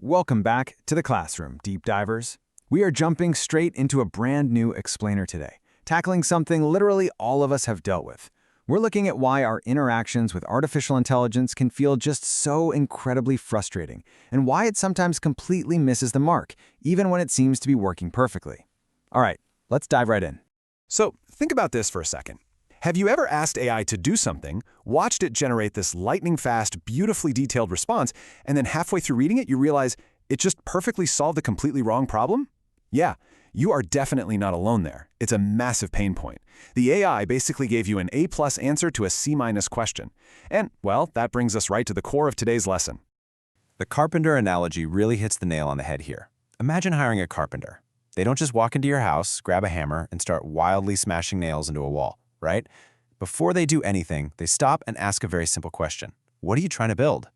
Welcome back to the classroom, deep divers. We are jumping straight into a brand new explainer today, tackling something literally all of us have dealt with. We're looking at why our interactions with artificial intelligence can feel just so incredibly frustrating, and why it sometimes completely misses the mark, even when it seems to be working perfectly. All right, let's dive right in. So think about this for a second. Have you ever asked AI to do something, watched it generate this lightning-fast, beautifully detailed response, and then halfway through reading it, you realize it just perfectly solved the completely wrong problem? Yeah, you are definitely not alone there. It's a massive pain point. The AI basically gave you an A+ answer to a C- question. And, well, that brings us right to the core of today's lesson. The carpenter analogy really hits the nail on the head here. Imagine hiring a carpenter. They don't just walk into your house, grab a hammer, and start wildly smashing nails into a wall, right? Before they do anything, they stop and ask a very simple question. What are you trying to build?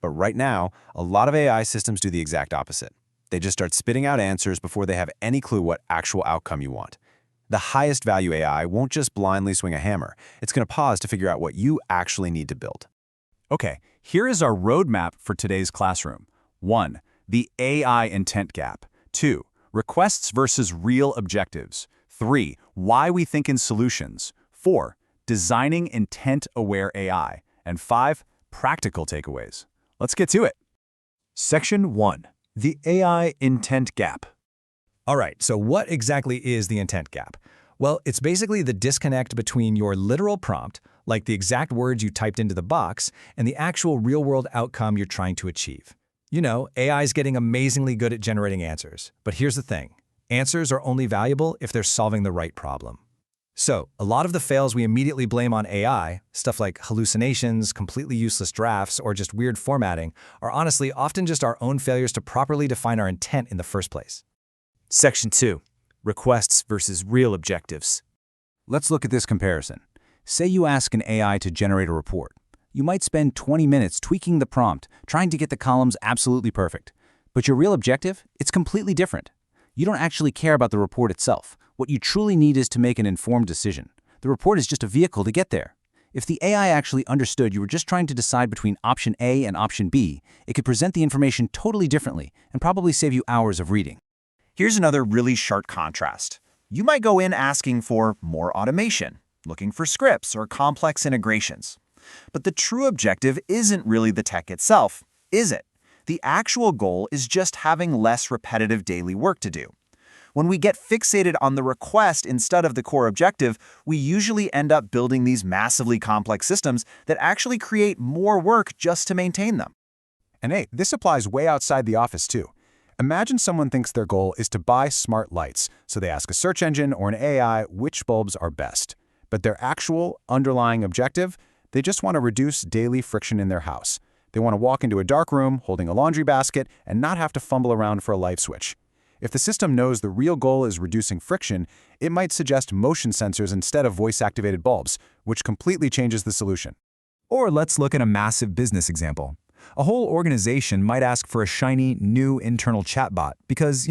But right now, a lot of AI systems do the exact opposite. They just start spitting out answers before they have any clue what actual outcome you want. The highest value AI won't just blindly swing a hammer. It's going to pause to figure out what you actually need to build. Okay, here is our roadmap for today's classroom. 1. The AI intent gap. 2. Requests versus real objectives. 3. Why we think in solutions. 4. Designing intent-aware AI. And 5. Practical takeaways. Let's get to it. Section 1. The AI intent gap. All right, so what exactly is the intent gap? Well, it's basically the disconnect between your literal prompt, like the exact words you typed into the box, and the actual real-world outcome you're trying to achieve. You know, AI is getting amazingly good at generating answers. But here's the thing. Answers are only valuable if they're solving the right problem. So, a lot of the fails we immediately blame on AI, stuff like hallucinations, completely useless drafts, or just weird formatting, are honestly often just our own failures to properly define our intent in the first place. Section 2. Requests versus real objectives. Let's look at this comparison. Say you ask an AI to generate a report. You might spend 20 minutes tweaking the prompt, trying to get the columns absolutely perfect. But your real objective? It's completely different. You don't actually care about the report itself. What you truly need is to make an informed decision. The report is just a vehicle to get there. If the AI actually understood you were just trying to decide between option A and option B, it could present the information totally differently and probably save you hours of reading. Here's another really sharp contrast. You might go in asking for more automation, looking for scripts or complex integrations. But the true objective isn't really the tech itself, is it? The actual goal is just having less repetitive daily work to do. When we get fixated on the request instead of the core objective, we usually end up building these massively complex systems that actually create more work just to maintain them. And hey, this applies way outside the office too. Imagine someone thinks their goal is to buy smart lights, so they ask a search engine or an AI which bulbs are best. But their actual underlying objective? They just want to reduce daily friction in their house. They want to walk into a dark room holding a laundry basket and not have to fumble around for a light switch. If the system knows the real goal is reducing friction, it might suggest motion sensors instead of voice-activated bulbs, which completely changes the solution. Or let's look at a massive business example. A whole organization might ask for a shiny, new internal chatbot because,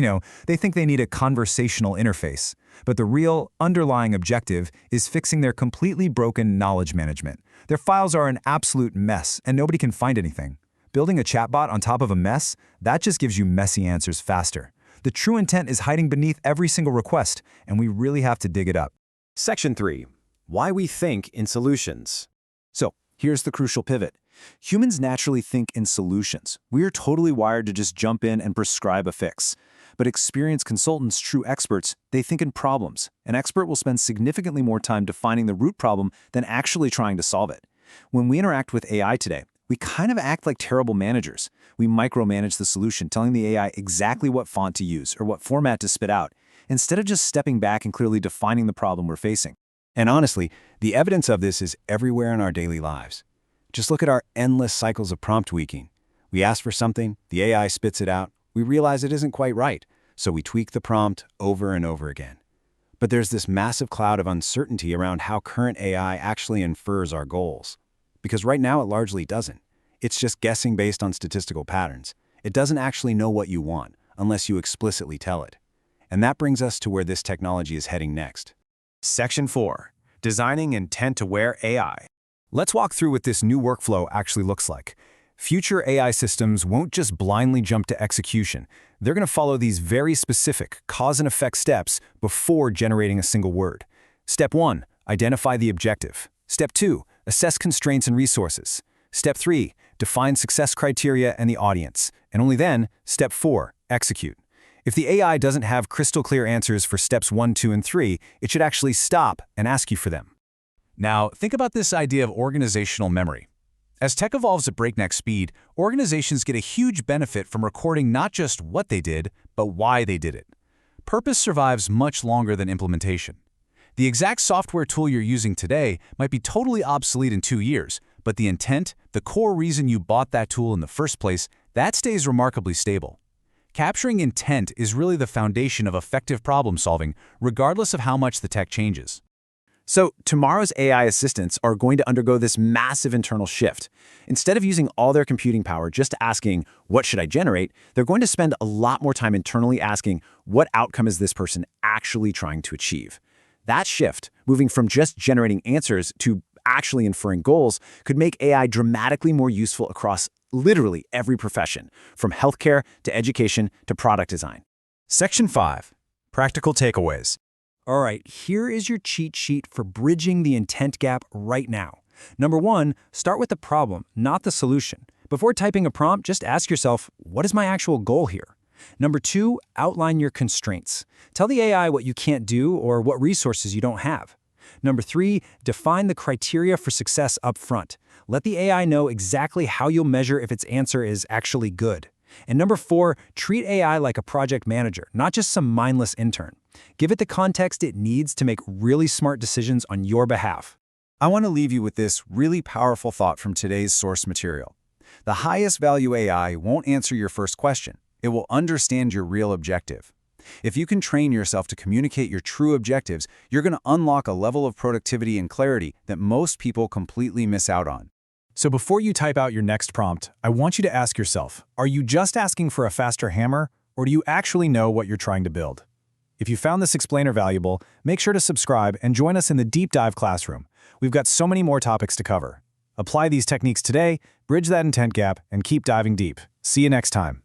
they think they need a conversational interface. But the real, underlying objective is fixing their completely broken knowledge management. Their files are an absolute mess, and nobody can find anything. Building a chatbot on top of a mess, that just gives you messy answers faster. The true intent is hiding beneath every single request, and we really have to dig it up. Section 3. Why we think in solutions. So, here's the crucial pivot. Humans naturally think in solutions. We are totally wired to just jump in and prescribe a fix. But experienced consultants, true experts, they think in problems. An expert will spend significantly more time defining the root problem than actually trying to solve it. When we interact with AI today, we kind of act like terrible managers. We micromanage the solution, telling the AI exactly what font to use or what format to spit out, instead of just stepping back and clearly defining the problem we're facing. And honestly, the evidence of this is everywhere in our daily lives. Just look at our endless cycles of prompt tweaking. We ask for something, the AI spits it out, we realize it isn't quite right, so we tweak the prompt over and over again. But there's this massive cloud of uncertainty around how current AI actually infers our goals. Because right now it largely doesn't. It's just guessing based on statistical patterns. It doesn't actually know what you want, unless you explicitly tell it. And that brings us to where this technology is heading next. Section 4. Designing intent-aware AI. Let's walk through what this new workflow actually looks like. Future AI systems won't just blindly jump to execution. They're going to follow these very specific cause and effect steps before generating a single word. Step 1, identify the objective. Step 2, assess constraints and resources. Step 3, define success criteria and the audience. And only then, Step 4, execute. If the AI doesn't have crystal clear answers for steps 1, 2, and 3, it should actually stop and ask you for them. Now, think about this idea of organizational memory. As tech evolves at breakneck speed, organizations get a huge benefit from recording not just what they did, but why they did it. Purpose survives much longer than implementation. The exact software tool you're using today might be totally obsolete in 2 years, but the intent, the core reason you bought that tool in the first place, that stays remarkably stable. Capturing intent is really the foundation of effective problem solving, regardless of how much the tech changes. So tomorrow's AI assistants are going to undergo this massive internal shift. Instead of using all their computing power just asking, what should I generate, they're going to spend a lot more time internally asking, what outcome is this person actually trying to achieve? That shift, moving from just generating answers to actually inferring goals, could make AI dramatically more useful across literally every profession, from healthcare to education to product design. Section 5. Practical takeaways. All right, here is your cheat sheet for bridging the intent gap right now. Number 1, start with the problem, not the solution. Before typing a prompt, just ask yourself, what is my actual goal here? Number 2, outline your constraints. Tell the AI what you can't do or what resources you don't have. Number 3, define the criteria for success up front. Let the AI know exactly how you'll measure if its answer is actually good. And number 4, treat AI like a project manager, not just some mindless intern. Give it the context it needs to make really smart decisions on your behalf. I want to leave you with this really powerful thought from today's source material. The highest value AI won't answer your first question. It will understand your real objective. If you can train yourself to communicate your true objectives, you're going to unlock a level of productivity and clarity that most people completely miss out on. So before you type out your next prompt, I want you to ask yourself, are you just asking for a faster hammer, or do you actually know what you're trying to build? If you found this explainer valuable, make sure to subscribe and join us in the Deep Dive Classroom. We've got so many more topics to cover. Apply these techniques today, bridge that intent gap, and keep diving deep. See you next time.